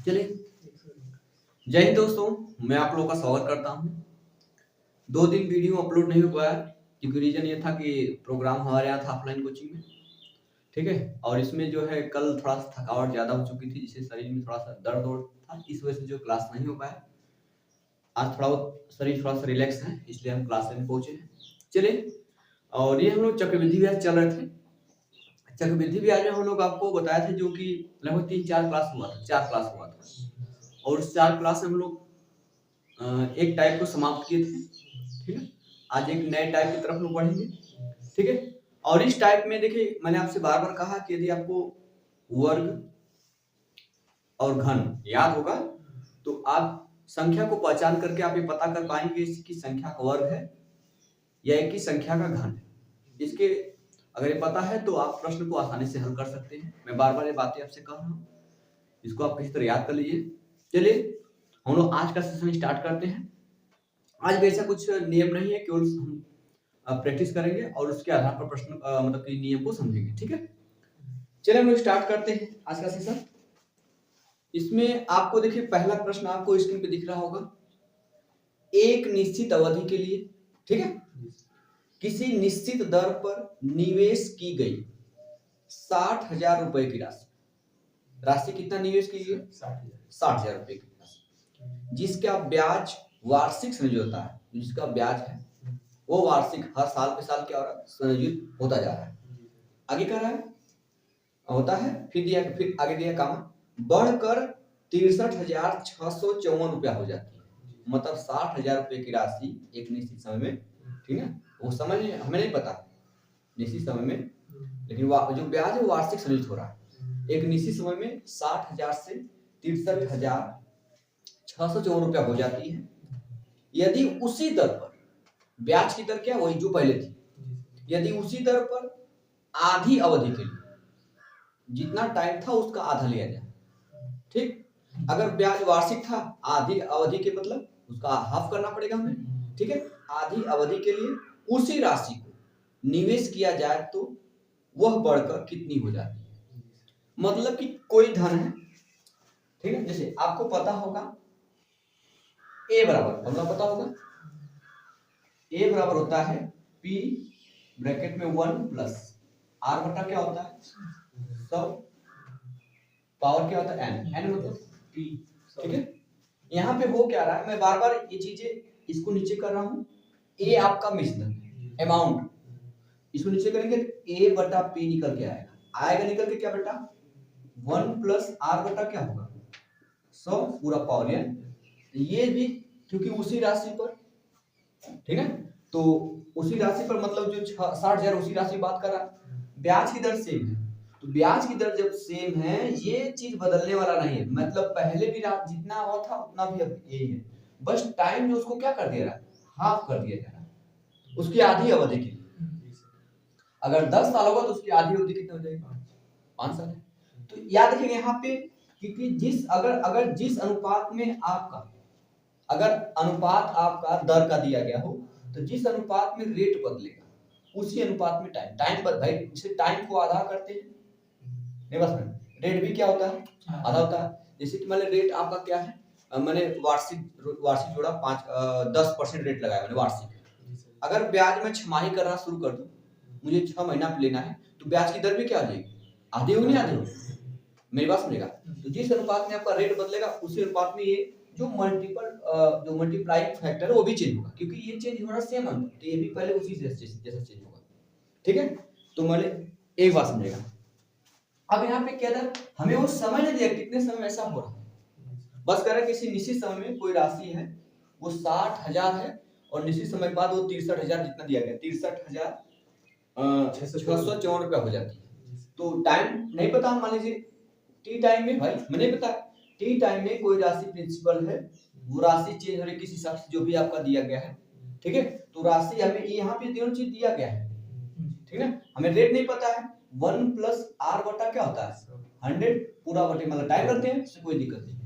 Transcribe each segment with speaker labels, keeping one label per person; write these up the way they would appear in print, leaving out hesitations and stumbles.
Speaker 1: चलिए, जय हिंद दोस्तों। मैं आप लोगों का स्वागत करता हूं। 2 दिन वीडियो अपलोड नहीं हो पाया क्योंकि रीजन ये था कि प्रोग्राम हमारे यहाँ था ऑफलाइन कोचिंग में, ठीक है। और इसमें जो है कल थोड़ा सा थकावट ज़्यादा हो चुकी थी, जिससे शरीर में थोड़ा सा दर्द और था, इस वजह से जो क्लास नहीं हो पाया। आज शरीर थोड़ा सा रिलैक्स है, इसलिए हम क्लास में पहुंचे हैं। चलिए, और ये हम लोग चक्रवृद्धि ब्याज चल रहे थे। चक्रवृद्धि ब्याज में हम लोग आपको बताया था जो कि लगभग 3-4 क्लास हुआ था, 4 क्लास हुआ था। और उस 4 क्लास में हम लोग एक टाइप को समाप्त किए थे, ठीक है। आज एक नए टाइप की तरफ लोग बढ़ेंगे, ठीक है। और इस टाइप में देखिए, मैंने आपसे बार बार कहा कि यदि आपको वर्ग और घन याद होगा तो आप संख्या को पहचान करके आप ये पता कर पाएंगे इसकी संख्या का वर्ग है या एक की संख्या का घन है। इसके अगर ये पता है तो आप प्रश्न को आसानी से हल कर सकते हैं। मैं बार बार ये बातें आपसे कह रहा हूँ, इसको आप किसी तरह याद कर लीजिए। चलिए, हम लोग आज का सेशन स्टार्ट करते हैं। आज भी ऐसा कुछ नियम नहीं है, केवल हम प्रैक्टिस करेंगे और उसके आधार पर प्रश्न मतलब कि नियम को समझेंगे, ठीक है। चलिए हम लोग स्टार्ट करते हैं आज का सेशन। इसमें आपको देखिए, पहला प्रश्न आपको स्क्रीन पे दिख रहा होगा। एक निश्चित अवधि के लिए, ठीक है, किसी निश्चित दर पर निवेश की गई 60,000 रुपए की राशि कितना निवेश की गई? 60,000 रुपए की राशि, जिसका ब्याज वार्षिक संयोजित है। जिसका ब्याज है वो वार्षिक हर साल पे साल क्या हो रहा है? संयोजित होता जा रहा है। आगे कह रहा है होता है, फिर आगे दिया काम बढ़कर 63,654 रुपया हो जाती है। मतलब 60,000 रुपए की राशि एक निश्चित समय में, ठीक है, वो समय हमें नहीं पता निश्चित समय में, लेकिन जो ब्याज है वो वार्षिक संयोजित हो रहा है। एक निश्चित समय में 60,000 से 63,654 रुपया हो जाती है। यदि उसी दर पर ब्याज की दर क्या वही जो पहले थी, यदि उसी दर पर आधी अवधि के लिए जितना टाइम था उसका आधा लिया जाए, ठीक। अगर ब्याज वार्षिक था, आधी अवधि के मतलब उसका हाफ करना पड़ेगा हमें, ठीक है। आधी अवधि के लिए उसी राशि को निवेश किया जाए तो वह बढ़कर कितनी हो जाती है? मतलब कि कोई धन है, ठीक है। जैसे आपको पता होगा ए बराबर, मतलब पता होगा ए बराबर होता है पी ब्रैकेट में 1 प्लस आर बटा क्या होता है 100 पावर क्या होता है एन मतलब पी, ठीक है। यहाँ पे हो क्या रहा है, मैं बार बार ये चीजें इसको नीचे कर रहा हूँ। ए आपका मिश्रण अमाउंट, इसको नीचे करेंगे ए बटा पी निकल के आएगा निकल के क्या बेटा 1 प्लस आर बटा क्या होगा 100 पूरा पावर एन। ये भी क्योंकि उसी राशि पर, ठीक है, तो उसी राशि पर मतलब जो 60,000 उसी राशि बात कर रहा, ब्याज की दर सेम है। तो ब्याज की दर जब सेम है, ये चीज बदलने वाला नहीं है। मतलब पहले भी जितना हुआ था उतना भी अब यही है, बस टाइम जो उसको क्या कर दिया रहा है, हाफ कर दिया जा रहा है उसकी आधी अवधि के लिए। अगर 10 साल होगा तो उसकी आधी अवधि कितनी हो जाएगी 5 साल। तो याद रखिएगा यहाँ पे, क्योंकि जिस अनुपात में आपका, अगर अनुपात आपका दर का दिया गया हो तो जिस अनुपात में रेट बदलेगा उसी अनुपात में टाइम भाई इसे टाइम को आधा करते हैं, नहीं बस में रेट भी क्या होता है आधा होता है। जैसे कि मान रेट आपका क्या है, मैंने वार्षिक जोड़ा 10% रेट लगाया मैंने वार्षिक। अगर ब्याज में छमाही करना शुरू कर दूं, मुझे 6 महीना पे लेना है तो ब्याज की दर भी क्या हो जाएगी आधी होगी, नहीं आधी होगी, मेरी बात सुनेगा। तो जिस अनुपात में आपका रेट बदलेगा उसी अनुपात में ये जो मल्टीप्लाइंग फैक्टर है वो भी चेंज होगा, क्योंकि ये चेंज हो रहा है सेम अनुपात, तो ये भी पहले उसी जैसा चेंज होगा, ठीक है। तो मैंने एक बात समझेगा। अब यहाँ पे क्या था, हमें वो समय नहीं दिया कितने समय ऐसा हो रहा है, बस कह रहा है किसी निश्चित समय में कोई राशि है वो 60,000 है और निश्चित समय के बाद वो 63,000 जितना दिया गया 63,654 रुपया हो जाती है। तो टाइम नहीं पता, मान लीजिए टी टाइम में, भाई मैंने पता टी टाइम में कोई राशि प्रिंसिपल है, वो राशि चेंज हो रही किसी हिसाब से जो भी आपका दिया गया है, ठीक है। तो राशि हमें यहाँ पे दोनों चीज दिया गया है, ठीक है। हमें रेट नहीं पता है, 1 प्लस आर बटा क्या होता है 100 पूरा बटे मतलब टाइम रखते हैं, उससे कोई दिक्कत नहीं,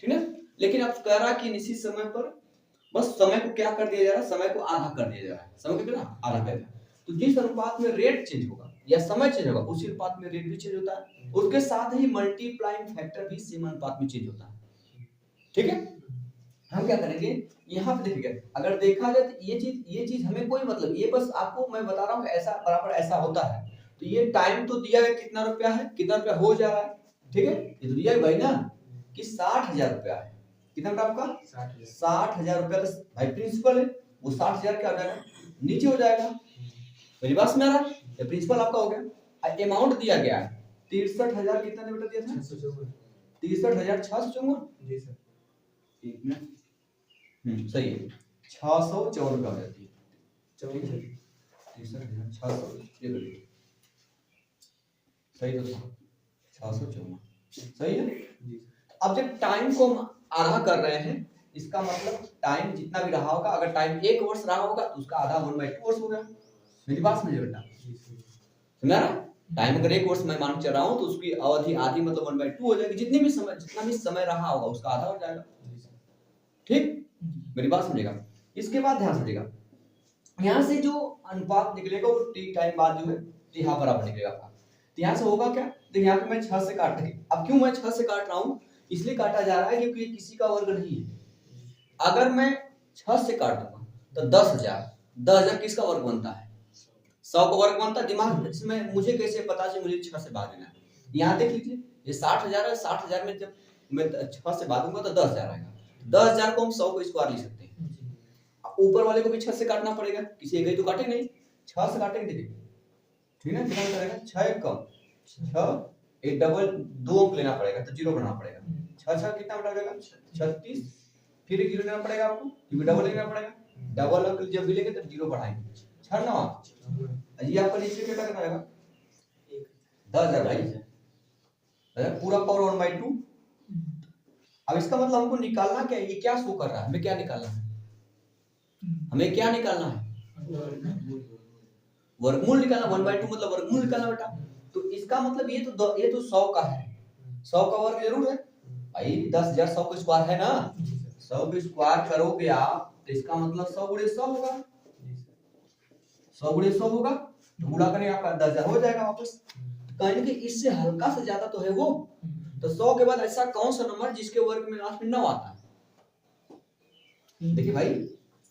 Speaker 1: ठीक है। लेकिन अब कह रहा कि निश्चित समय पर बस समय को क्या कर दिया जा रहा है, समय को आधा कर दिया जा रहा है, समय को कितना आधा कर दिया। तो जिस अनुपात में रेट चेंज होगा या समय चेंज होगा उसी अनुपात में रेट भी चेंज होता है। उसके साथ ही मल्टीप्लाइंग फैक्टर भी सेम अनुपात में चेंज होता है। ठीक है, हम क्या करेंगे यहाँ पे देखिए, अगर देखा जाए तो ये चीज हमें कोई मतलब, ये बस आपको मैं बता रहा हूँ ऐसा बराबर ऐसा होता है। तो ये टाइम तो दिया है कितना रुपया है, कितना रुपया हो जा रहा है, ठीक है, ये तो दिया है भाई ना कि 60,000 रुपया है। कितना बेटा आपका 60,000 रुपया का भाई प्रिंसिपल है, वो 60,000 क्या हो जाएगा नीचे हो जाएगा। मेरी बात समझ रहा है, प्रिंसिपल आपका हो गया। अमाउंट दिया गया है 63,000 कितना बेटा दिया था 63,654 जी सर, एक मिनट सही है 654 रुपया हो जाती है 63,600 ये करिए सही तो 654 सही है जी। अब जब टाइम को हम आधा कर रहे हैं इसका मतलब टाइम जितना भी रहा होगा, अगर टाइम 1 वर्ष रहा होगा तो उसका आधा 1/2 वर्ष हो गया। मेरी बात समझे बेटा, समझा ना? टाइम अगर 1 वर्ष मैं मान चल रहा हूँ तो उसकी अवधि आधी मतलब 1/2 हो जाएगी, जितनी भी समय जितना भी समय रहा होगा उसका आधा हो जाएगा। ठीक, मेरी बात समझेगा। इसके बाद ध्यान समझेगा, यहाँ से जो अनुपात निकलेगा वो टी टाइम बाद जो है टी हाफ बराबर निकलेगा। तो यहाँ से होगा क्या, देखिए यहाँ पे मैं 6 से काट रही, अब क्यों मैं 6 से काट रहा हूँ, इसलिए काटा जा रहा है क्योंकि ये किसी का वर्ग नहीं है। अगर मैं 6 से काटूंगा तो 10,000 किसका वर्ग बनता है 100 का वर्ग बनता है। दिमाग इसमें मुझे कैसे पता चले मुझे 6 से भाग देना है। यहाँ देख लीजिए ये 60,000 है, 60,000 में जब मैं 6 से भागूंगा तो 10,000 आएगा। 10,000 को हम 100 को स्क्वायर लिख सकते हैं। ऊपर वाले को भी 6 से काटना पड़ेगा, किसी एक ही तो काटेंगे नहीं, 6 से काटेंगे। देखिए ठीक है, कितना करेगा 6 कम 6 एक डबल 2 अंक लेना पड़ेगा तो 0 बनाना पड़ेगा। 6 कितना बटा जाएगा 36, फिर एक 0 लेना पड़ेगा आपको क्योंकि डबल लेना पड़ेगा। डबल अंक जब भी लेंगे तो 0 बढ़ाएंगे 6 9 ये आपका नीचे कितना करना रहेगा 10,000 भाई पूरा पावर 1/2। अब इसका मतलब हमको निकालना क्या है, ये क्या शो कर रहा है, हमें क्या निकालना है, हमें क्या निकालना है वर्गमूल निकालना। 1/2 मतलब वर्गमूल निकालना बेटा। तो इसका मतलब ये तो 100 का है, 100 का वर्ग जरूर है भाई, 10,000 100 का स्क्वायर है ना, 100 का स्क्वायर करोगे आप तो इसका मतलब 100 गुणे 100 होगा, 100 गुणे 100 होगा तो गुणा करेंगे आपका 10,000 हो जाएगा वापस। कहेंगे कि इससे हल्का से ज्यादा तो है वो, तो 100 के बाद ऐसा कौन सा नंबर जिसके वर्ग में लास्ट में 9 आता है। देखिए भाई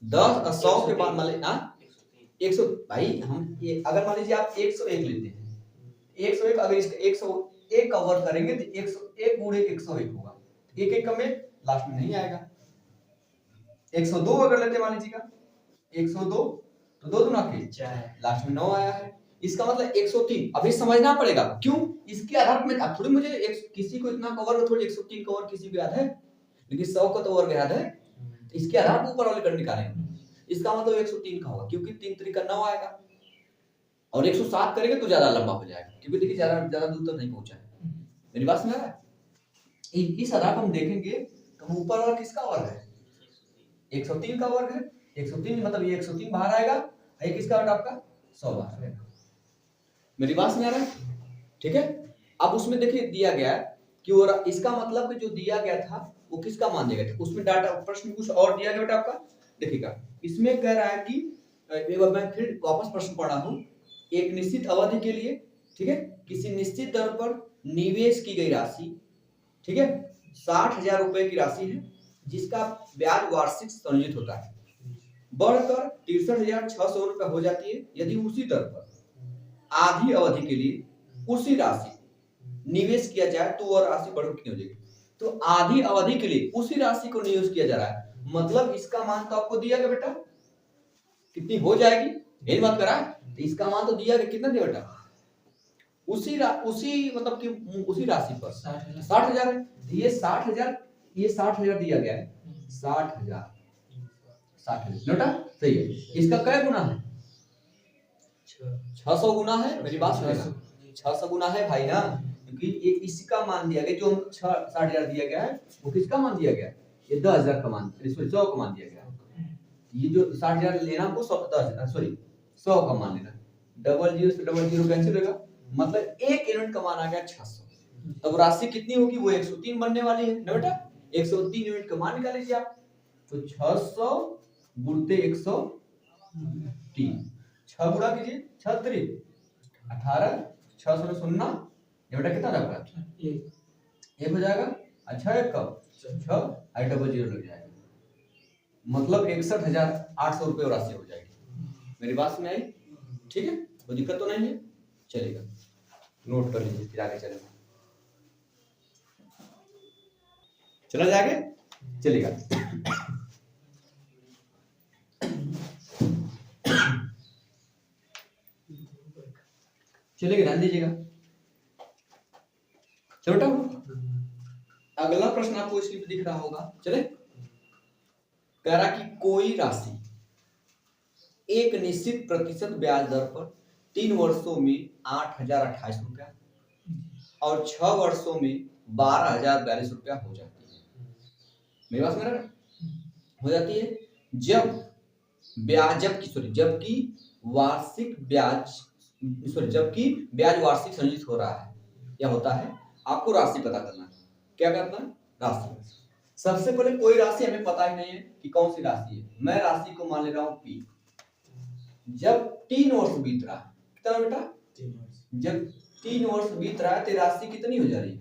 Speaker 1: 10 और 100 के बाद मान लीजिए 100 भाई, हम ये अगर मान लीजिए आप 101 लेते हैं, 101 अगर इसका 101 का वर्ग करेंगे तो 101 गुणे 101 होगा, एक एक का में लास्ट में नहीं आएगा। 102 अगर लेते मान लीजिएगा 102 तो 2 दूना के 4 लास्ट में 9 आया है। इसका मतलब 103 अभी समझना पड़ेगा क्यों, इसके आधार में अब थोड़ी मुझे किसी को इतना का वर्ग थोड़ी 103 का वर्ग किसी को याद है, लेकिन 100 का तो वर्ग याद है, तो इसके आधार पर ऊपर वाले कर निकालेंगे। इसका मतलब 103 का होगा क्योंकि 3 3 का 9 आएगा, और 107 करेंगे तो ज्यादा लंबा हो जाएगा क्योंकि देखिए ज्यादा दूर तक नहीं पहुंचा है। मेरी बात समझ रहा है। इस आधार पर हम देखेंगे तो ऊपर वाला किसका वर्ग है 103 का वर्ग है, 103 मतलब ये 103 बाहर आएगा, ये किसका वर्ग आपका 100 बाहर आएगा। मेरी बात समझ रहा है, ठीक है। अब उसमें देखिए दिया गया है कि वो इसका मतलब कि जो दिया गया था वो किसका मान दिया गया था, उसमें डाटा प्रश्न कुछ और दिया गया बेटा आपका। देखिएगा इसमें कह रहा है कि एक बार मैं फिर वापस प्रश्न पढ़ा हूं, एक निश्चित अवधि के लिए, ठीक है, किसी निश्चित दर पर निवेश की गई राशि, ठीक है, 60,000 रुपए की राशि है जिसका ब्याज वार्षिक संयोजित होता है, बढ़कर 63,600 रुपए हो जाती है यदि उसी दर पर आधी अवधि के लिए उसी राशि निवेश किया जाए तो वह राशि बढ़कर कितनी हो जाएगी। तो आधी अवधि के लिए उसी राशि को निवेश किया जा रहा है, मतलब इसका मान तो आपको दिया गया बेटा कितनी हो जाएगी, यही बात करा, तो इसका मान तो दिया गया कितना दिया बेटा उसी मतलब कि उसी राशि पर 60,000 है, ये 60,000 दिया गया है 60,000 बेटा सही है। इसका क्या गुना है 600 गुना है। मेरी बात सुनिएगा 600 गुना है भाई ना, क्योंकि ये इसका मान दिया गया, जो 60,000 दिया गया है वो किसका मान दिया गया, ये 10,000 का मान, 100 का मान दिया गया। ये जो 60,000 लेना हमको 100 का मान लेना, डबल जीरो से डबल जीरो कैंसिल होगा, मतलब एक यूनिट का मान आ गया 600। तब राशि कितनी होगी वो 103 बनने वाली है ना बेटा, 103 यूनिट का मान निकाल लीजिए आप, तो 600 गुणते 103, 6 गुणा कीजिए 36 18 6 0 0 ये बेटा कितना जाएगा 1 हो जाएगा। अच्छा है कब 6 आई डबल 0 लग जाएगा, मतलब 61,800 रुपये राशि हो जाएगी। मेरी बात में आई? ठीक है, कोई दिक्कत तो नहीं है, चलेगा, नोट कर लीजिए फिर आगे चलेगा। चला जाएगा, चलेगा। चलेगा, ध्यान दीजिएगा। चलो बेटा अगला प्रश्न आपको स्क्रीन पे दिख रहा होगा। चले, कह रहा कि कोई राशि एक निश्चित प्रतिशत ब्याज दर पर 3 वर्षों में 8,028 रुपया और 6 वर्षों में 12,042 रुपया हो जाती है। मेरी बात मेरा हो जाती है जबकि वार्षिक ब्याज जबकि ब्याज वार्षिक संयोजित हो रहा है या होता है। आपको राशि पता करना है। क्या करना है? राशि। सबसे पहले कोई राशि हमें पता ही नहीं है कि कौन सी राशि है। मैं राशि को मान ले रहा हूं P। जब 3 वर्ष बीत रहा है, कितना बेटा 3 वर्ष, जब 3 वर्ष बीत रहा है तो राशि कितनी हो जा रही है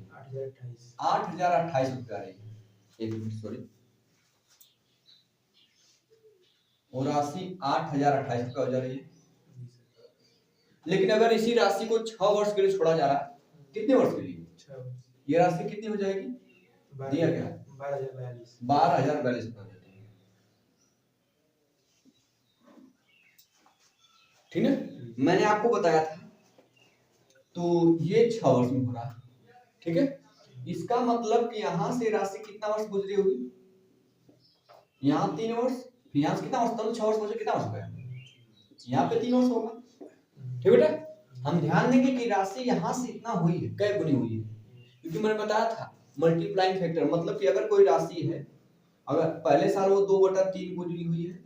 Speaker 1: 8,028 रुपया रही है। एक मिनट सॉरी, वो राशि 8,028 रुपया हो जा रही है। लेकिन अगर इसी राशि को 6 वर्ष के लिए छोड़ा जा रहा है, कितने वर्ष के लिए 6 वर्ष, ये राशि कितनी हो जाएगी? दिया गया 12,042 रुपया। ठीक है, मैंने आपको बताया था। तो ये 6 वर्ष में हो रहा है। ठीक है, इसका मतलब कि यहां से राशि कितना वर्ष गुजरी होगी? यहाँ 3 वर्ष, यहाँ से कितना वर्ष, तो 6 वर्ष गुजरे, कितना वर्ष गया? यहाँ पे 3 वर्ष होगा। ठीक बेटा, हम ध्यान देंगे कि राशि यहाँ से इतना हुई है, कै गुनी हुई है, क्योंकि मैंने बताया था मल्टीप्लाइंग फैक्टर। मतलब कि अगर कोई राशि है, अगर पहले साल वो 2/3 गुजरी हुई है,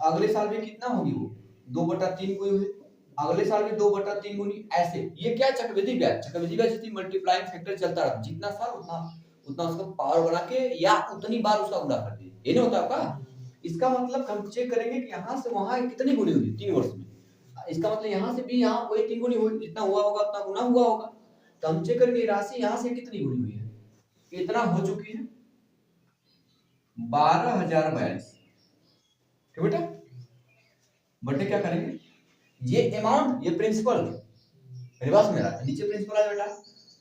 Speaker 1: अगले साल में कितना होगी? वो 2/3 गुनी हुई, अगले साल में 2/3 गुनी, ऐसे। ये क्या चक्रवृद्धि ब्याज मल्टीप्लाइंग फैक्टर चलता रहा, जितना साल उतना उसका पावर बना के या उतनी बार उसका गुणा कर दिए। ये नहीं होता आपका? इसका मतलब हम चेक करेंगे कि यहाँ से वहां कितनी गुनी हुई 3 वर्ष में। इसका मतलब यहाँ से भी यहाँ वही 3 गुनी हुई, जितना हुआ होगा उतना गुना हुआ होगा। तो हम चेक करेंगे राशि यहाँ से कितनी गुनी हुई है। इतना हो चुकी है 12,042। ठीक बेटा, बटे क्या करेंगे, ये अमाउंट, ये प्रिंसिपल, मेरे पास मेरा नीचे प्रिंसिपल है बेटा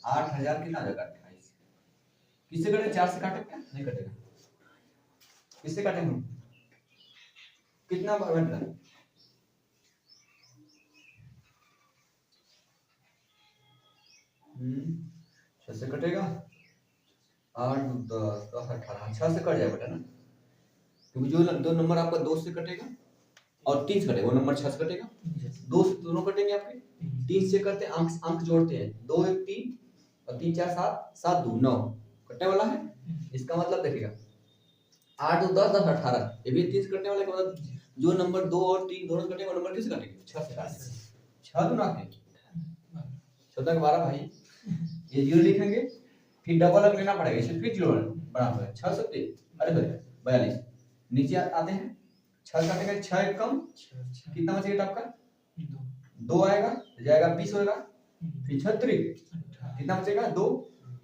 Speaker 1: 8,000 कितना आ जाएगा 28। किससे कटे? 4 से काटे? क्या नहीं कटेगा, किससे काटेंगे? कितना घंटा? 6 से कटेगा, 8 10 18, 6 से कट जाएगा बेटा ना, क्योंकि जो दो नंबर आपका 2 से कटेगा और 3 से कटेगा, वो नंबर 6 से कटेगा। 2 से दोनों कटेंगे आपके, 3 से करते अंक जोड़ते हैं, 2 1 3 और 3 4 7 7 2 9 कटने वाला है। इसका मतलब देखिएगा 8 2 10 10 18, ये भी 3 से कटने वाला है। मतलब जो नंबर 2 और 3 दोनों से कटेंगे, वो नंबर किससे कटेंगे? 6 से काटेंगे। 6 दूना के 14 12 भाई, ये 0 लिखेंगे, फिर डबल अंक लेना पड़ेगा, इसे फिर 0 बराबर है 6 7 अरे 42। नीचे आते हैं, 6 काटेंगे, 6 1 कम, कितना बचेगा आपका? 2 आएगा, जाएगा 20 होगा, फिर 36 कितना बचेगा? 2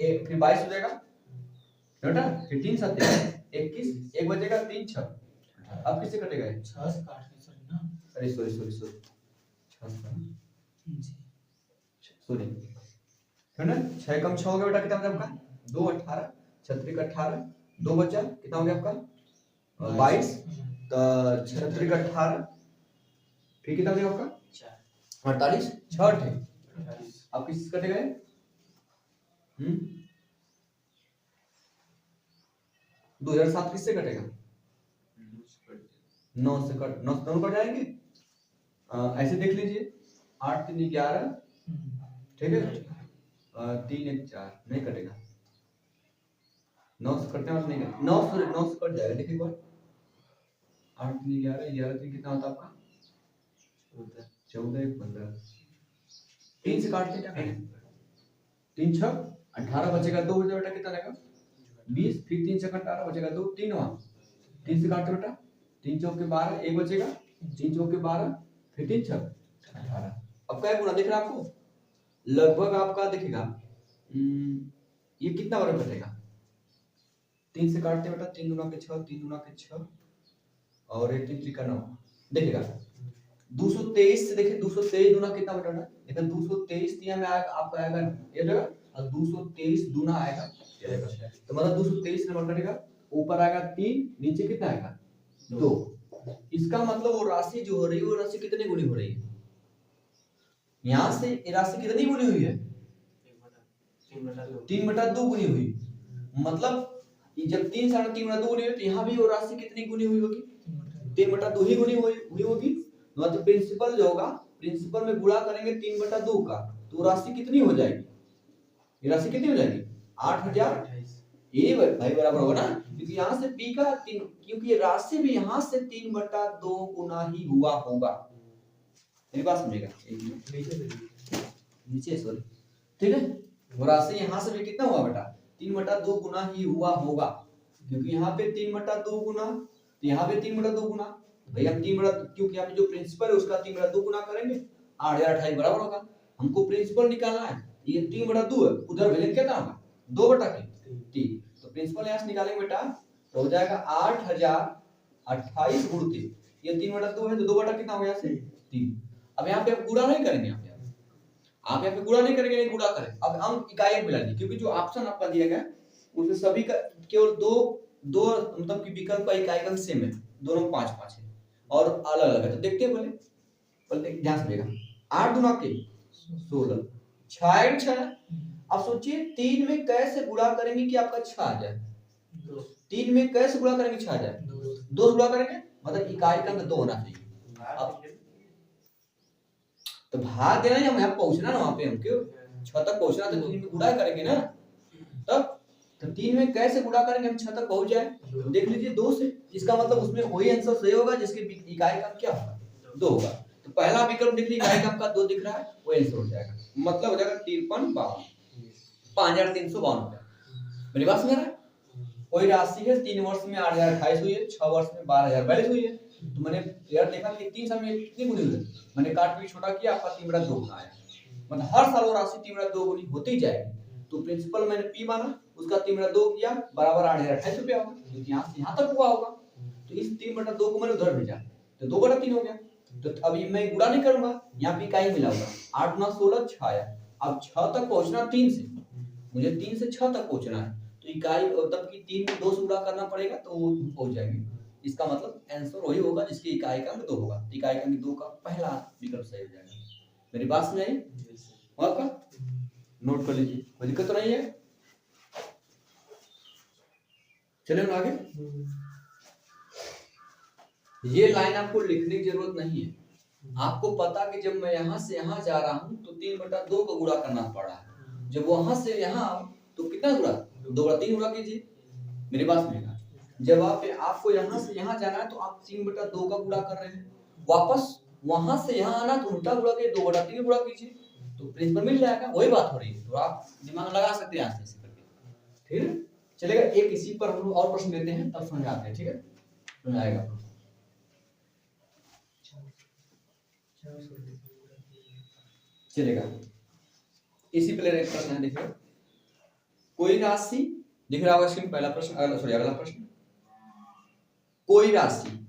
Speaker 1: 1, फिर 22 हो जाएगा बेटा, फिर 3 7 21, 1 बचेगा, 3 6। अब किससे कटेगा? 6 से काट के सॉरी ना, अरे सॉरी 6 से सॉरी है ना। 6 कम 6 हो गया बेटा, कितना बचा आपका? 2 18, 36 18, 2 बचा, कितना हो गया आपका? 22, तो 36 18, फिर कितना हो गया आपका? 48, 6 थे, अब किस कटे गए? 2007 किससे कटेगा? 9 से कट, 9 दोनों कट जाएंगे। ऐसे देख लीजिए, 8 3 11, ठीक है, 3 1 4 नहीं कटेगा, 9 से कटने वाला नहीं है, 9 से कट जाएगा। देखिए एक बार, 8 3 11 11 3 कितना होता है आपका? 14 1 15, 3 से काटते क्या करें? 3 6 18 बचेगा, 2 बचा बेटा, कितना रहेगा? 20, फिर 3 से 18 बचेगा 2, 3 वहां 3 से काटते बेटा, 3 चौके 12, 1 बचेगा, 3 चौके 12, फिर 3 6 18, अब क्या गुना दिख रहा है आपको, लगभग आपका दिखेगा ये कितना बार कटेगा, 3 से काटते बेटा, 3 गुना के 6, 3 गुना के 6 और 8 3 का 9 देखिएगा 223 से देखिए 223 गुना कितना बेटा, देखिए 223 दिया में आएगा आपका आएगा ये जगह और 223 गुना आएगा तो मतलब 223 नंबर कटेगा, ऊपर आएगा 3, नीचे कितना आएगा 2। इसका मतलब वो राशि जो हो रही है वो राशि कितनी गुनी हो रही है, यहाँ से ये राशि कितनी गुनी हुई है 3/2 गुनी हुई, मतलब जब 3 साढ़े 3/2 गुनी हुई तो यहाँ भी वो राशि कितनी गुनी हुई होगी 3/2 ही गुनी हुई होगी। मतलब प्रिंसिपल जो होगा, प्रिंसिपल में गुणा करेंगे 3/2 का तो राशि कितनी हो जाएगी, ये राशि कितनी हो जाएगी 8000, ये भाई बराबर होगा ना, क्योंकि यहाँ से p का 3, क्योंकि ये राशि भी यहाँ से 3/2 गुना ही हुआ होगा, मेरी बात समझेगा नीचे सॉरी ठीक है, वो राशि यहाँ से भी कितना हुआ बेटा 3/2 गुना ही हुआ होगा, क्योंकि यहाँ पे 3/2 गुना तो यहाँ पे 3/2 गुना भैया 3 क्योंकि यहाँ पे जो प्रिंसिपल है उसका 3/2 गुना करेंगे 8028 बराबर होगा। हमको प्रिंसिपल निकालना है, ये 3/2 है, उधर वैल्यू कितना होगा 2/3, तो प्रिंसिपल यहाँ से निकालेंगे बेटा तो हो जाएगा 8028 गुण 3, ये 3/2 है तो 2 कितना हो गया 3। अब यहाँ पे आप गुणा नहीं करेंगे, आप यहाँ पे गुणा नहीं करेंगे, नहीं गुणा करें, अब हम इकाई मिला लीजिए, क्योंकि जो ऑप्शन आपका दिया गया उसमें सभी का केवल दो मतलब कि विकल्प का इकाई अंक सेम है, दोनों 5-5 है और अलग अलग है, तो देखते हैं पहले ध्यान से देखिएगा 8 गुना के 16 6 6। अब सोचिए 3 में कैसे गुणा करेंगे कि आपका 6 आ जाए, 3 में कैसे गुणा करेंगे 6 आ जाए, 2 से गुणा करेंगे मतलब इकाई का अंक 2 होना चाहिए। अब तो भाग देना है, हम यहाँ पहुंचना ना, वहां पे हम क्यों 6 तक पहुंचना, तो 3 में गुणा करेंगे ना, तब तो 3 में कैसे गुणा करेंगे हम 6 तक पहुंच जाए, तो देख लीजिए 2 से, इसका मतलब उसमें वही आंसर सही होगा जिसके इकाई का क्या होगा 2 होगा, तो पहला विकल्प देख लीजिए इकाई का आपका 2 दिख रहा है, वो आंसर हो जाएगा, मतलब हो जाएगा 5352 5352 रुपया। मेरी बात समझ रहा है, कोई राशि है 3 वर्ष में 8028 हुई है, 6 वर्ष में 12042 हुई है, तो मैंने यार देखा कि 3 साल में कितनी गुनी हुई, मैंने काट भी छोटा किया, आपका 3/2 गुना आया, मतलब हर साल वो राशि 3/2 गुनी होती जाएगी, तो प्रिंसिपल मैंने p माना, उसका 3/2 किया बराबर 8028 रुपया होगा, क्योंकि यहाँ से यहाँ तक हुआ होगा, तो इस 3/2 को मैंने उधर भेजा तो 2/3 हो गया, तो अभी मैं गुणा नहीं करूंगा, यहाँ पे इकाई मिला होगा 8 गुना 16 6 आया, अब 6 तक पहुंचना 3 से, मुझे 3 से 6 तक पहुंचना है, तो इकाई तब की 3 में 2 से गुणा करना पड़ेगा तो वो पहुंच जाएगी, इसका मतलब आंसर वही होगा जिसकी इकाई का अंक 2 होगा, इकाई का अंक 2 का पहला विकल्प सही हो जाएगा। मेरी बात समझ आई आपका, नोट कर लीजिए, कोई दिक्कत तो नहीं है, चलिए आगे। ये लाइन आपको लिखने की जरूरत नहीं है, आपको पता कि जब मैं यहाँ से यहाँ जा रहा हूँ तो 3/2 का गुणा करना पड़ रहा है, जब वहां से यहाँ तो कितना गुणा 2/3 गुणा कीजिए, मेरी बात सुनिएगा, जब आपको यहाँ से यहाँ जाना है तो आप 3/2 का गुणा कर रहे हैं, वापस वहां से यहाँ आना तो उल्टा गुणा के 2/3 गुणा कीजिए, तो प्रिंसिपल मिल जाएगा, वही बात हो रही है, तो आप दिमाग लगा सकते हैं ऐसे करके, ठीक है चलेगा। एक इसी पर हम लोग और प्रश्न देते हैं तब समझ आते हैं, ठीक है समझ आएगा। चलेगा, इसी पर एक प्रश्न है, देखिए कोई राशि दिख रहा होगा स्क्रीन, पहला प्रश्न, अगला प्रश्न, कोई राशि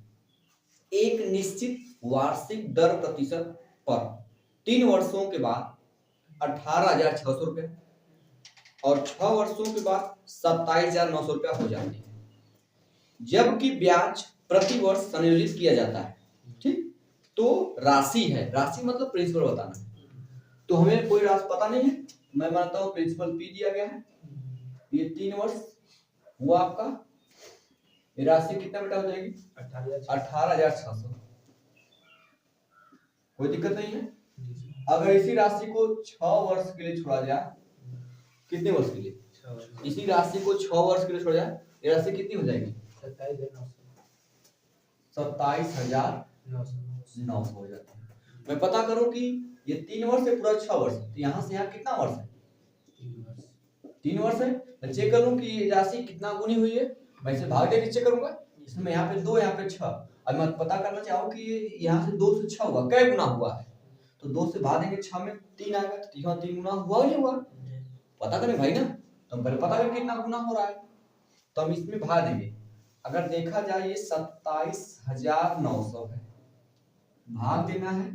Speaker 1: एक निश्चित वार्षिक दर प्रतिशत पर 3 वर्षों के बाद 18,600 रुपये और 6 वर्षों के बाद 27,900 रुपया हो जाती है, जबकि ब्याज प्रति वर्ष संयोजित किया जाता है, ठीक, तो राशि है, राशि मतलब प्रिंसिपल बताना है, तो हमें कोई राशि पता नहीं है, मैं मानता हूं प्रिंसिपल p दिया गया है, ये 3 वर्ष हुआ आपका, ये राशि कितना बेटा हो जाएगी 18,600, कोई दिक्कत नहीं है। अगर इसी राशि को 6 वर्ष के लिए छोड़ा जाए, कितने वर्ष के लिए, इसी राशि को 6 वर्ष के लिए छोड़ा जाए, ये राशि कितनी हो जाएगी 27,900 हो जाती है। मैं पता करूं कि ये 3 वर्ष है पूरा 6 वर्ष, तो यहाँ से यहाँ कितना वर्ष है 3 वर्ष है, मैं चेक करूं कि ये राशि कितना गुनी हुई है, मैं इसे भाग देके चेक करूंगा, इसमें यहाँ पे 2 यहाँ पे 6, अब मैं पता करना चाहूँ कि यहाँ से 2 से 6 हुआ कै गुना हुआ है, तो 2 से भाग देंगे 6 में 3 आएगा, तो 3 गुना हुआ नहीं हुआ, पता करें भाई ना, तो हम पहले पता करें कितना गुना हो रहा है, तो हम इसमें भाग देंगे। अगर देखा जाए ये 27,900 है, भाग देना है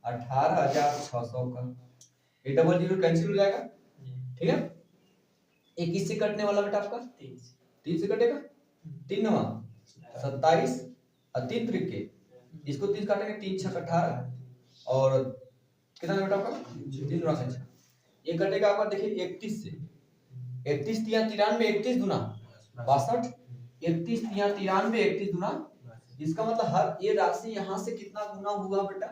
Speaker 1: 18,600 का, ये डबल जीरो कैंसिल हो जाएगा, ठीक है। 21 से कटने वाला बेटा आपका 3 से कटेगा, 3 9 27 और 3 त्रिके, इसको 30 काटेंगे, 3 6 18 और कितना बेटा आपका 3 गुना 6, ये कटेगा आपका देखिए 31 से, 31 3 93, 31 गुना 62, 31 3 93, 31 गुना, इसका मतलब हर ये राशि यहाँ से कितना गुना हुआ बेटा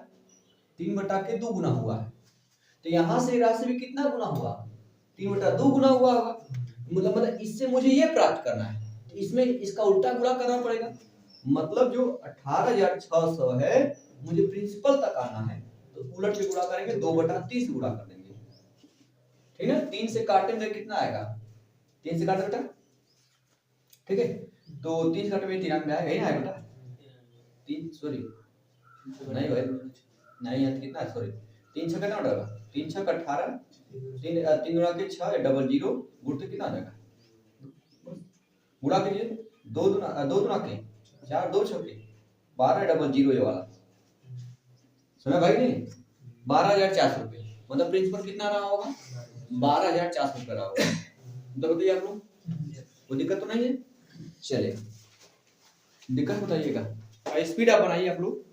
Speaker 1: 3/2 गुना हुआ है, तो यहाँ से राशि भी कितना गुना हुआ 3/2 गुना हुआ होगा, मतलब इससे मुझे ये प्राप्त करना है, तो इसमें इसका उल्टा गुणा करना पड़ेगा, मतलब जो 18,600 है मुझे प्रिंसिपल तक आना है, तो उलट से गुणा करेंगे 2/30 गुणा कर देंगे, ठीक है। 3 से काटेंगे कितना आएगा, 3 से काटे बेटा, ठीक है, तो 3 काटे में 93 आएगा, यही ना है बेटा 3 सॉरी नहीं भाई नहीं है, कितना सॉरी 3 6 कितना होगा, 3 6 18, 3 गुणा के 6 डबल जीरो, गुणा कितना आ जाएगा, गुणा कीजिए 2 दुना के 4 2 6 के 12 डबल जीरो, ये वाला समझ भाई नहीं, 12,400 रुपये, मतलब प्रिंसिपल कितना रहा होगा 12,400 रुपये रहा होगा, तो बताइए आप लोग कोई दिक्कत तो नहीं है, चले दिक्कत बताइएगा, स्पीड आप बनाइए आप लोग,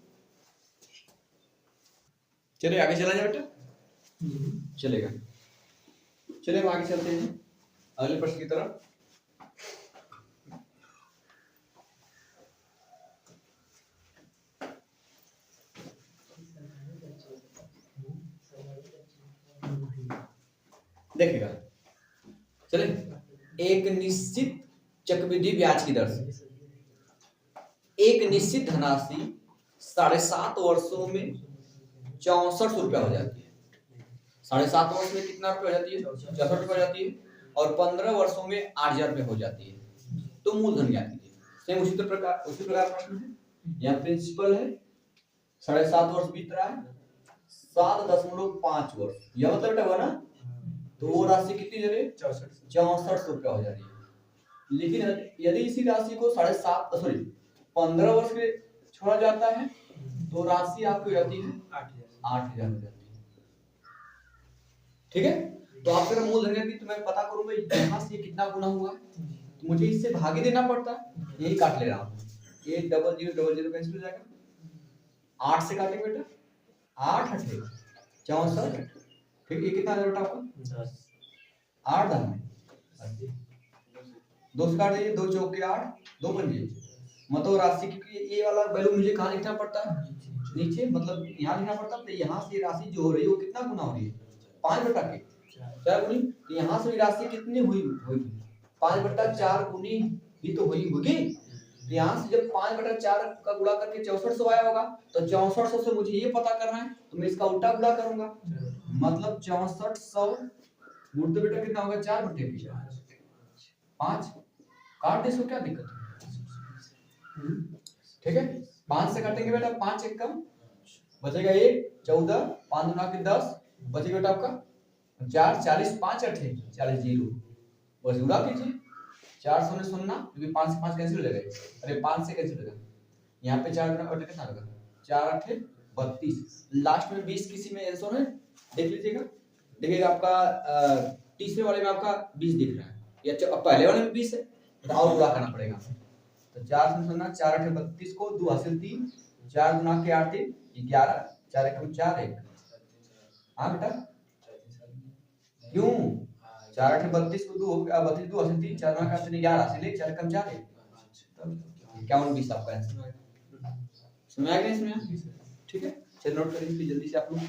Speaker 1: चले आगे चला जाए बेटा, चलेगा, चले हम आगे चलते हैं अगले प्रश्न की तरफ। देखिएगा, चले एक निश्चित चक्रवृद्धि ब्याज की दर से एक निश्चित धनराशि 7.5 वर्षों में 6400 रुपया हो जाती है, 7.5 वर्ष में कितना रुपया हो जाती है 64 रुपया हो जाती है, और 15 वर्षों में 8,000 रुपये हो जाती है, तो मूलधन ज्ञात कीजिए। सेम उसी प्रकार प्रश्न है, यहाँ प्रिंसिपल है 7.5 वर्ष बीत रहा है, 7.5 वर्ष, यह मतलब बेटा हुआ ना, तो वो राशि कितनी जा रही है 6400 रुपया हो जा रही है, लेकिन यदि इसी राशि को 15 वर्ष के छोड़ा जाता है तो राशि आपकी हो जाती है 8,000 हो जाती है, ठीक है। तो आप अगर मूलधन की तो मैं पता करूंगा यहाँ से कितना गुना हुआ, तो मुझे इससे भागी देना पड़ता है, यही काट ले रहा हूँ, ये डबल जीरो कैंसिल हो जाएगा, 8 से काटेंगे बेटा 8 8 64, ठीक, ये कितना आ बेटा आपका 8 दान में 2 से काट दीजिए, 2 चौके 8 2 पंजे, मतलब राशि की ये वाला वैल्यू मुझे कहाँ लिखना पड़ता है नीचे, मतलब यहाँ लिखना पड़ता है, तो यहाँ से राशि जो हो रही है वो कितना गुना हो रही है 5/4 गुनी, तो यहाँ से राशि कितनी हुई होगी 5/4 गुनी ही तो हुई होगी, तो यहाँ से जब 5/4 का गुणा करके 6400 आया होगा, तो 6400 से मुझे ये पता करना है, तो मैं इसका उल्टा गुणा करूंगा, मतलब 6400 गुण तो बेटा कितना होगा 4/5, काट दे, इसको क्या दिक्कत है, ठीक है। 5 से काटेंगे बेटा 5 एक कम बचेगा 1 14, 5 गुना के 10 बचेगा बेटा आपका 4 40, 5 8 40 जीरो, बस गुणा कीजिए 4 0 0, क्योंकि 5 से 5 कैंसिल हो जाएगा, अरे 5 से कैंसिल हो जाएगा, यहाँ पे 4 गुना बटे कितना होगा 4 8 32, लास्ट में 20 किसी में आंसर है देख लीजिएगा, देखिएगा आपका तीसरे वाले में आपका 20 दिख रहा है, या पहले वाले में 20 है, तो और गुणा करना पड़ेगा, तो 4 से 4 8 32 को 2 हासिल 3, 4 गुना के 8 11, 4 1 4 1, हाँ बेटा क्यों 4 8 32 को 2 32 2 हासिल 3, 4 गुना के 8 11 हासिल 1, 4 1 4 1, तब 51 20 आपका आंसर आएगा, समझ आ गया इसमें, ठीक है। चलिए नोट करिए फिर जल्दी से आप लोग,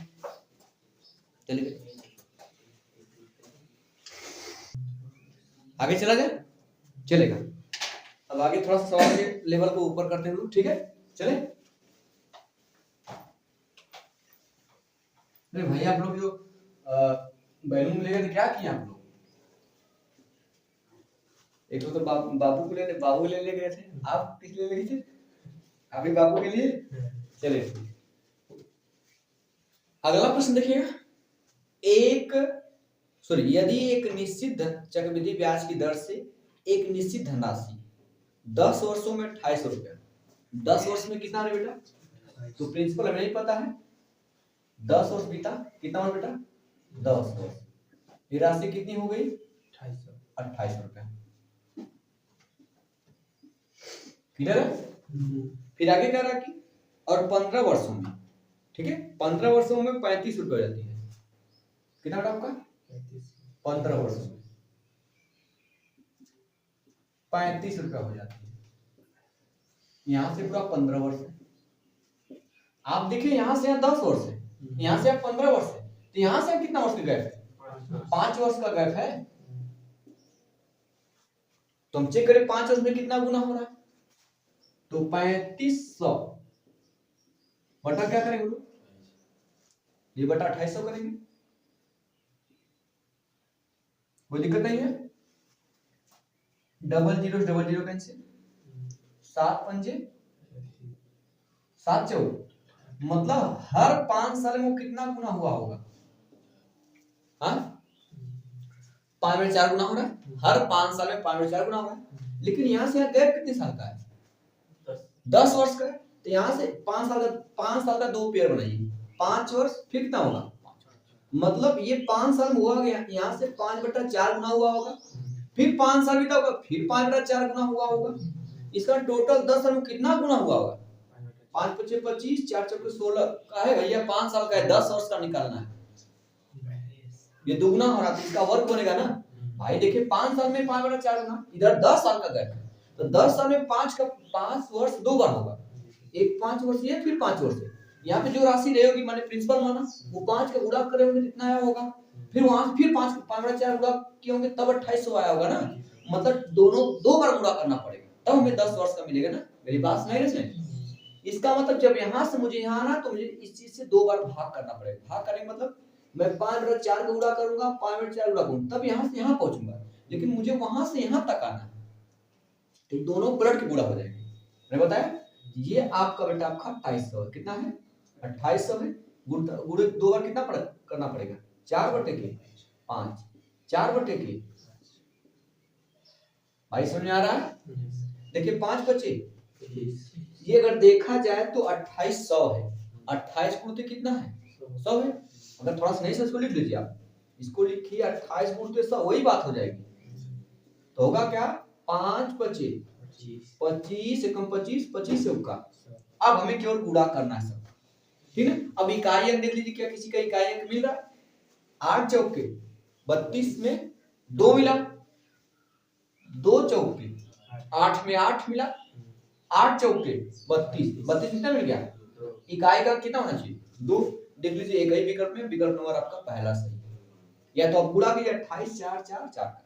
Speaker 1: चलिए आगे चला जाए, चलेगा। अब आगे थोड़ा सा सवाल के लेवल को ऊपर करते हैं, ठीक है, चले। अरे भाई आप लोग जो बैलून ले गए थे क्या किया आप लोग, एक तो बाबू को ले गए थे, आप किस लिए ले गए थे, अभी बाबू के लिए, चले अगला प्रश्न देखिएगा, यदि एक निश्चित चक्रवृद्धि ब्याज की दर से एक निश्चित धनराशि 10 वर्षों में 2800 रुपया, 10 वर्ष में कितना है बेटा, तो प्रिंसिपल हमें नहीं पता है, 10 वर्ष बीता, कितना वर्ष बेटा, 10 वर्ष, ये राशि कितनी हो गई, 2800 रुपया। क्लियर है? फिर आगे कह रहा कि और 15 वर्षों में, ठीक है, 15 वर्षों में 35 रुपये हो जाती है, कितना बेटा आपका, 15 वर्षों में 35 रुपया हो जाती है। यहां से पूरा 15 वर्ष है, आप देखिए यहां से यहाँ 10 वर्ष है, यहां से आप 15 वर्ष है, तो यहां से कितना वर्ष का गैप है, 5 वर्ष का गैप है। तो हम चेक करें 5 वर्ष में कितना गुना हो रहा है, तो 3500 बटा क्या करेंगे लोग, ये बटा 2800 करेंगे, कोई दिक्कत नहीं है, डबल जीरो कैंसिल, 7 पंजे 7 चौक, मतलब हर 5 साल में वो कितना गुना हुआ होगा, हाँ 5 में 4 गुना हो रहा है, हर 5 साल में 5 में 4 गुना हो रहा है, लेकिन यहाँ से यहाँ गैप कितने साल का है, 10 वर्ष का है, तो यहाँ से 5 साल का 2 पेयर बनाइए, 5 वर्ष फिर कितना होगा, मतलब ये 5 साल में हुआ गया, यहाँ से 5/4 गुना हुआ होगा, फिर 5 साल बीता होगा, फिर 5/4 गुना हुआ होगा, इसका टोटल 10 साल में कितना गुना हुआ होगा, 5 × 5 = 25, 4 × 4 = 16 का है भैया, 5 साल का है, 10 वर्ष का निकालना है, ये दुगना हो रहा है, इसका वर्ग बनेगा ना भाई, देखिए 5 साल में 5/4 गुना, इधर 10 साल का गैप है, तो 10 साल में 5 वर्ष 2 बार होगा, एक 5 वर्ष है, फिर 5 वर्ष है, यहाँ पे जो राशि रहेगी माने प्रिंसिपल माना, वो 5 का गुणा करे होंगे कितना आया होगा, फिर वहां से फिर 5/4 गुणा किए होंगे तब 2800 आया होगा ना, मतलब दोनों 2 बार गुणा करना पड़ेगा, तब हमें 10 वर्ष का मिलेगा ना, मेरी बात नहीं समझ, इसका मतलब जब यहाँ से मुझे यहाँ आना, तो मुझे इस चीज से 2 बार भाग करना पड़ेगा, भाग करेंगे मतलब मैं 5/4 का गुणा करूंगा, 5/4 गुणा करूंगा, तब यहाँ से यहाँ पहुंचूंगा, लेकिन मुझे वहां से यहाँ तक आना है, तो दोनों पलट के गुणा हो जाएंगे, मैंने बताया ये आपका बेटा आपका 2800 कितना है, 2800 है, गुणे 2 बार कितना करना पड़ेगा, 4/5, 4/के, भाई समझ में आ रहा है, देखिए 5 बचे, ये अगर देखा जाए तो 2800 है, 28 गुणित कितना है, 100 है, अगर थोड़ा सा नहीं से इसको लिख लीजिए, आप इसको लिखिए 28 गुणित 100, वही बात हो जाएगी, तो होगा क्या, 5 बचे 25 एकम 25, 25 से होगा, अब हमें केवल गुणा करना है सब, ठीक है। अब इकाई अंक देख लीजिए, क्या किसी का इकाई अंक मिल रहा है, 8 चौके 32 में 2 मिला, 2 चौके 8 में 8 मिला, 8 चौके 32, 32 कितना मिल गया, इकाई का कितना होना चाहिए, 2, देख लीजिए एक ही विकल्प में, विकल्प नंबर आपका पहला सही, या तो आप गुणा कीजिए 28 4 4 4,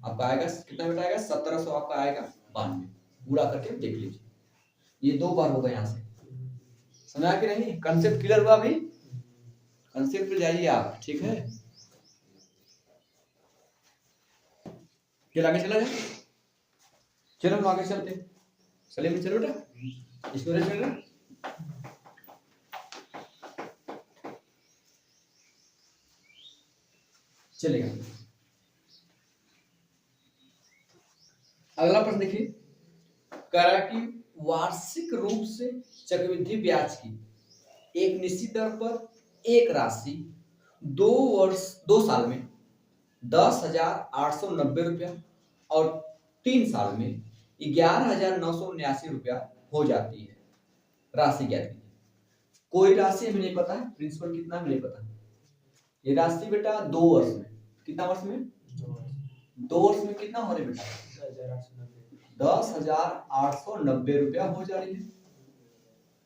Speaker 1: आपका आएगा कितना बेटा आएगा, 1700 आपका आएगा 92, गुणा करके देख लीजिए, ये 2 बार होगा, यहाँ से समझा कि नहीं, कंसेप्ट क्लियर हुआ भाई, कंसेप्ट पे जाइए आप, ठीक है, आगे चला जाए, चलो हम आगे चलते, चलिए चलो बेटा, इसको चल रहा चलेगा। अगला प्रश्न देखिए, कह रहा है कि वार्षिक रूप से चक्रवृद्धि ब्याज की एक निश्चित दर पर एक राशि 2 साल में 10,890 रुपया और 3 साल में 11,979 रुपया हो जाती है, राशि ज्ञात कीजिए। कोई राशि हमें नहीं पता है, प्रिंसिपल कितना हमें नहीं पता, ये राशि बेटा 2 वर्ष में, कितना वर्ष में, 2 वर्ष में कितना हो रहा है बेटा, 10,890 रुपया हो जा रही है,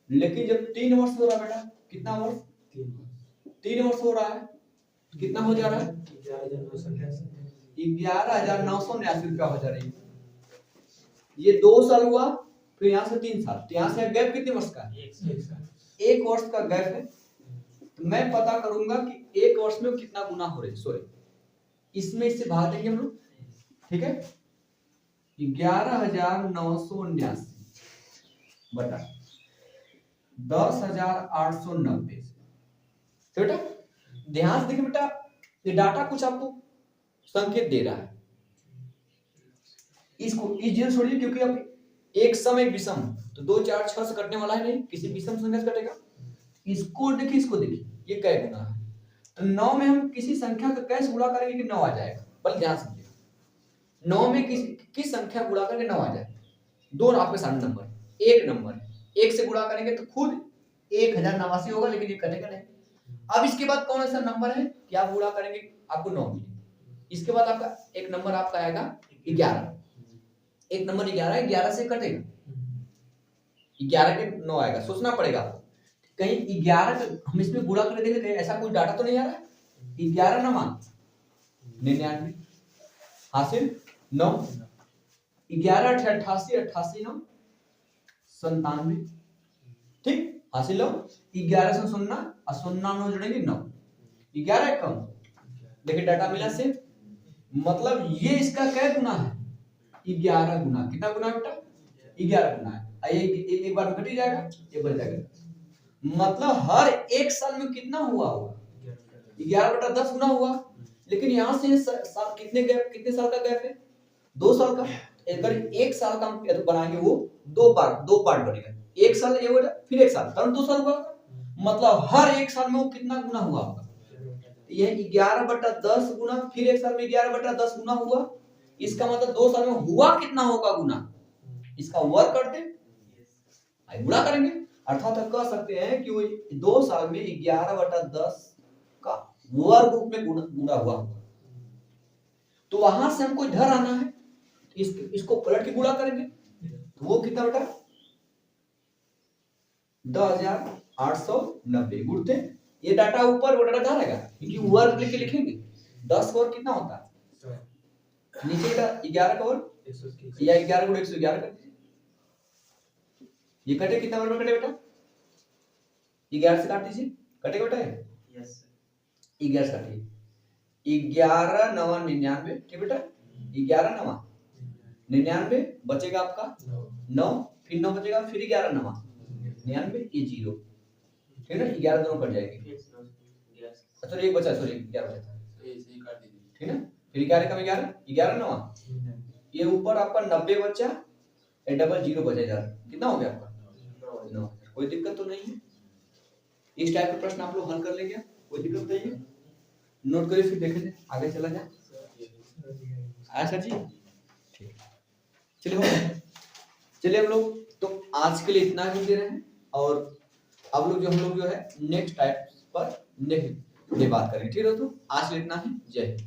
Speaker 1: लेकिन जब 3 वर्ष हो रहा है बेटा, कितना वर्ष, 3 वर्ष हो रहा है, कितना हो जा रहा है, 11,979 रुपया हो जा रही है, ये 2 साल हुआ, फिर यहाँ से 3 साल, तो यहाँ से गैप कितने वर्ष का है, 1 वर्ष का गैप है, तो मैं पता करूंगा कि 1 वर्ष में कितना गुना हो रहे, सॉरी इसमें इससे भाग देंगे हम लोग, ठीक है, 11,979 बटा 10,890, तो बेटा ध्यान से देखिए बेटा, ये डाटा कुछ आपको संकेत दे रहा है। इसको इस जीरो छोड़िए, क्योंकि अब एक सम एक विषम, तो 2 4 6 से कटने वाला है नहीं, किसी विषम संख्या से कटेगा। इसको देखिए, इसको देखिए, ये कै गुना है, तो 9 में हम किसी संख्या का कैसे गुणा करेंगे कि 9 आ जाएगा। पर ध्यान समझिए, 9 में किस संख्या गुणा करके 9 आ जाएगा। दो आपके सामने नंबर, एक नंबर है, एक से गुणा करेंगे तो खुद 1089 होगा, लेकिन ये कटेगा नहीं। अब इसके बाद कौन सा नंबर है कि आप गुणा करेंगे आपको 9 मिलेगा। इसके बाद आपका एक नंबर आपका आएगा 11, एक नंबर 11, 11 से कटेगा, 11 के 9 आएगा। सोचना पड़ेगा आपको, कहीं 11 हम इसमें गुणा कर देंगे, कहीं ऐसा कोई डाटा तो नहीं आ रहा है। 11 9 99 हासिल 9, 11 88 88 9 97, ठीक हासिल 9, 11 से 0 और 0 9 जोड़ेंगे 9, 11 कम। देखिए डाटा मिला से, मतलब ये इसका क्या गुना है, 11 गुना। कितना गुना बेटा, 11 गुना है। एक बार में कट ही जाएगा, ये बढ़ जाएगा। मतलब हर एक साल में कितना हुआ होगा, 11/10 गुना हुआ। लेकिन यहाँ से साल कितने साल का गैप है, 2 साल का। अगर एक साल का हम बनाएंगे, वो दो पार्ट बनेगा, एक साल ये होगा, फिर एक साल, कारण 2 साल हुआ। मतलब हर एक साल में वो कितना गुना हुआ होगा, ये 11/10 गुना, फिर एक साल में 11/10 गुना हुआ। इसका मतलब 2 साल में हुआ कितना होगा गुना, इसका वर्ग करते गुणा करेंगे। अर्थात कह सकते हैं कि वो 2 साल में 11/10 का वर्ग रूप में गुणा हुआ। तो वहां से हमको इधर आना है, इसको पलट के गुणा करेंगे, तो वो कितना बेटा 10,890 गुणते, ये डाटा ऊपर, वो डाटा कहाँ रहेगा, क्योंकि वर्ग लेके लिखेंगे। 10 का वर्ग कितना होता है, नीचे बेटा 11 का वर्ग, या 11 गुणा 111 कर दीजिए। ये कटे कितना बार में कटे बेटा, 11 से काट दीजिए, कटेगा बेटा। यस 11 से काटिए, 11 9 99, ठीक बेटा, 11 9 99 बचेगा आपका 9, फिर 9 बचेगा, फिर 11 9 99, ये 0, ठीक है ना। 11 दोनों कट जाएंगे, अच्छा एक बचा, सॉरी 11 बचा था, ठीक है। फिर 11 कम 11 11 9, ये ऊपर आपका 90 बचा, ये डबल 0 बचेगा, कितना हो गया आपका 9। कोई दिक्कत तो नहीं है, इस टाइप के प्रश्न आप लोग हल कर लेंगे, कोई दिक्कत नहीं है। नोट करिए, फिर देखेंगे आगे चला जाए। आया सर जी, ठीक, चलिए हम लोग तो आज के लिए इतना ही दे रहे हैं, और अब लोग हम लोग जो है नेक्स्ट टाइप पर नेक्स्ट डे बात करेंगे, ठीक है। तो आज के लिए इतना ही, जय हिंद।